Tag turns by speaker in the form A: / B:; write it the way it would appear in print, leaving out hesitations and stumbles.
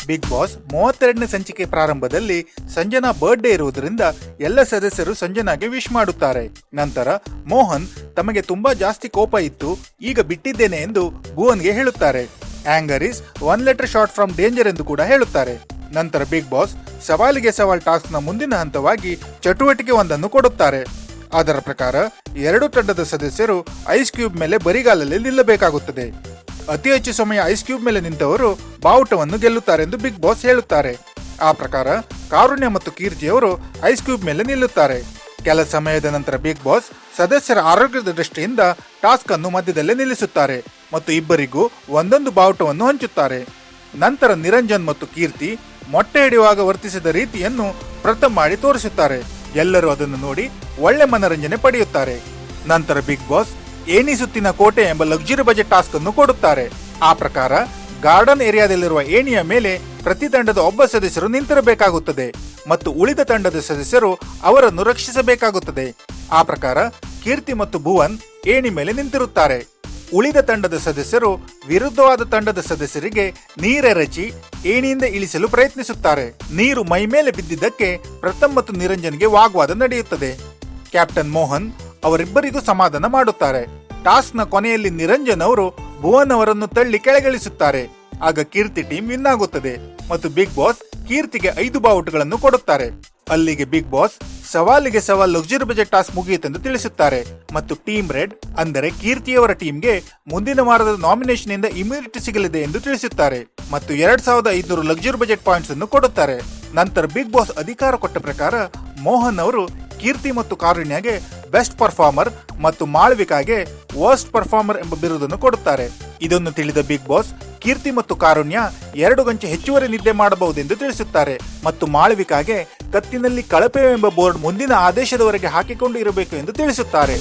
A: Big boss 32ನೇ ಸಂಚಿಕೆ ಪ್ರಾರಂಭದಲ್ಲಿ Sanjana birthday ಇರುವುದರಿಂದ ಎಲ್ಲ ಸದಸ್ಯರು ಸಂಜನಾಗೆ ವಿಶ್ ಮಾಡುತ್ತಾರೆ. ನಂತರ ಮೋಹನ್ ತಮಗೆ ತುಂಬಾ ಜಾಸ್ತಿ ಕೋಪ ಇತ್ತು, ಈಗ ಬಿಟ್ಟಿದ್ದೇನೆ ಎಂದು ಭುವನ್ಗೆ ಹೇಳುತ್ತಾರೆ. Anger is 1 letter short from danger ಎಂದು ಕೂಡ ಹೇಳುತ್ತಾರೆ. ನಂತರ ಬಿಗ್ ಬಾಸ್ ಸವಾಲಿಗೆ ಸವಾಲ್ ಟಾಸ್ಕ್ ನ ಮುಂದಿನ ಹಂತವಾಗಿ ಚಟುವಟಿಕೆ ಒಂದನ್ನು ಕೊಡುತ್ತಾರೆ. ಅದರ ಪ್ರಕಾರ 2 ತಂಡದ ಸದಸ್ಯರು ಐಸ್ ಕ್ಯೂಬ್ ಮೇಲೆ ಬರಿಗಾಲಲ್ಲಿ ನಿಲ್ಲಬೇಕಾಗುತ್ತದೆ. ಅತಿ ಹೆಚ್ಚು ಸಮಯ ಐಸ್ ಕ್ಯೂಬ್ ಮೇಲೆ ನಿಂತವರು ಬಾವುಟವನ್ನು ಗೆಲ್ಲುತ್ತಾರೆ ಎಂದು ಬಿಗ್ ಬಾಸ್ ಹೇಳುತ್ತಾರೆ. ಆ ಪ್ರಕಾರ ಕಾರುಣ್ಯ ಮತ್ತು ಕೀರ್ತಿಯವರು ಐಸ್ ಕ್ಯೂಬ್ ಮೇಲೆ ನಿಲ್ಲುತ್ತಾರೆ. ಕೆಲ ಸಮಯದ ನಂತರ ಬಿಗ್ ಬಾಸ್ ಸದಸ್ಯರ ಆರೋಗ್ಯದ ದೃಷ್ಟಿಯಿಂದ ಟಾಸ್ಕ್ ಅನ್ನು ಮಧ್ಯದಲ್ಲೇ ನಿಲ್ಲಿಸುತ್ತಾರೆ ಮತ್ತು ಇಬ್ಬರಿಗೂ ಒಂದೊಂದು ಬಾವುಟವನ್ನು ಹಂಚುತ್ತಾರೆ. ನಂತರ ನಿರಂಜನ್ ಮತ್ತು ಕೀರ್ತಿ ಮೊಟ್ಟೆ ಹಿಡಿಯುವಾಗ ವರ್ತಿಸಿದ ರೀತಿಯನ್ನು ಪ್ರಥಮ ಮಾಡಿ ತೋರಿಸುತ್ತಾರೆ. ಎಲ್ಲರೂ ಅದನ್ನು ನೋಡಿ ಒಳ್ಳೆ ಮನರಂಜನೆ ಪಡೆಯುತ್ತಾರೆ. ನಂತರ ಬಿಗ್ ಬಾಸ್ ಏಣಿ ಸುತ್ತಿನ ಕೋಟೆ ಎಂಬ ಲಕ್ಸುರಿ ಬಜೆಟ್ ಟಾಸ್ಕ್ ಅನ್ನು ಕೊಡುತ್ತಾರೆ. ಆ ಪ್ರಕಾರ ಗಾರ್ಡನ್ ಏರಿಯಾದಲ್ಲಿರುವ ಏಣಿಯ ಮೇಲೆ ಪ್ರತಿ ತಂಡದ ಒಬ್ಬ ಸದಸ್ಯರು ನಿಂತಿರಬೇಕಾಗುತ್ತದೆ ಮತ್ತು ಉಳಿದ ತಂಡದ ಸದಸ್ಯರು ಅವರನ್ನು ರಕ್ಷಿಸಬೇಕಾಗುತ್ತದೆ. ಆ ಪ್ರಕಾರ ಕೀರ್ತಿ ಮತ್ತು ಭುವನ್ ಏಣಿ ಮೇಲೆ ನಿಂತಿರುತ್ತಾರೆ. ಉಳಿದ ತಂಡದ ಸದಸ್ಯರು ವಿರುದ್ಧವಾದ ತಂಡದ ಸದಸ್ಯರಿಗೆ ನೀರೆರಚಿ ಏಣಿಯಿಂದ ಇಳಿಸಲು ಪ್ರಯತ್ನಿಸುತ್ತಾರೆ. ನೀರು ಮೈ ಮೇಲೆ ಬಿದ್ದಿದ್ದಕ್ಕೆ ಪ್ರಥಮ್ ಮತ್ತು ನಿರಂಜನ್ಗೆ ವಾಗ್ವಾದ ನಡೆಯುತ್ತದೆ. ಕ್ಯಾಪ್ಟನ್ ಮೋಹನ್ ಅವರಿಬ್ಬರಿಗೂ ಸಮಾಧಾನ ಮಾಡುತ್ತಾರೆ. ಟಾಸ್ಕ್ ನ ಕೊನೆಯಲ್ಲಿ ನಿರಂಜನ್ ಅವರು ಭುವನ್ ಅವರನ್ನು ತಳ್ಳಿ ಕೆಳಗಿಳಿಸುತ್ತಾರೆ. ಆಗ ಕೀರ್ತಿ ಟೀಮ್ ವಿನ್ ಆಗುತ್ತದೆ ಮತ್ತು ಬಿಗ್ ಬಾಸ್ ಕೀರ್ತಿಗೆ 5 ಬಾವುಟಗಳನ್ನು ಕೊಡುತ್ತಾರೆ. ಅಲ್ಲಿಗೆ ಬಿಗ್ ಬಾಸ್ ಸವಾಲಿಗೆ ಸವಾಲ್ ಲಕ್ಸುರಿ ಬಜೆಟ್ ಟಾಸ್ಕ್ ಮುಗಿಯಿತೆಂದು ತಿಳಿಸುತ್ತಾರೆ ಮತ್ತು ಟೀಮ್ ರೆಡ್ ಅಂದರೆ ಕೀರ್ತಿಯವರ ಟೀಮ್ಗೆ ಮುಂದಿನ ವಾರದ ನಾಮಿನೇಷನ್ ಇಂದ ಇಮ್ಯುನಿಟಿ ಸಿಗಲಿದೆ ಎಂದು ತಿಳಿಸುತ್ತಾರೆ ಮತ್ತು 2500 ಲಕ್ಸುರಿ ಬಜೆಟ್ ಪಾಯಿಂಟ್ಸ್ ಅನ್ನು ಕೊಡುತ್ತಾರೆ. ನಂತರ ಬಿಗ್ ಬಾಸ್ ಅಧಿಕಾರ ಕೊಟ್ಟ ಪ್ರಕಾರ ಮೋಹನ್ ಅವರು ಕೀರ್ತಿ ಮತ್ತು ಕಾರುಣ್ಯಗೆ ಬೆಸ್ಟ್ ಪರ್ಫಾರ್ಮರ್ ಮತ್ತು ಮಾಳವಿಕಾಗೆ ವರ್ಸ್ಟ್ ಪರ್ಫಾರ್ಮರ್ ಎಂಬ ಬಿರುದನ್ನು ಕೊಡುತ್ತಾರೆ. ಇದನ್ನು ತಿಳಿದ ಬಿಗ್ ಬಾಸ್ ಕೀರ್ತಿ ಮತ್ತು ಕಾರುಣ್ಯ 2 ಗಂಟೆ ಹೆಚ್ಚುವರಿ ನಿದ್ದೆ ಮಾಡಬಹುದೆಂದು ತಿಳಿಸುತ್ತಾರೆ ಮತ್ತು ಮಾಳವಿಕಾಗೆ ಕತ್ತಿನಲ್ಲಿ ಕಳಪೆ ಎಂಬ ಬೋರ್ಡ್ ಮುಂದಿನ ಆದೇಶದವರೆಗೆ ಹಾಕಿಕೊಂಡು ಇರಬೇಕು ಎಂದು ತಿಳಿಸುತ್ತಾರೆ.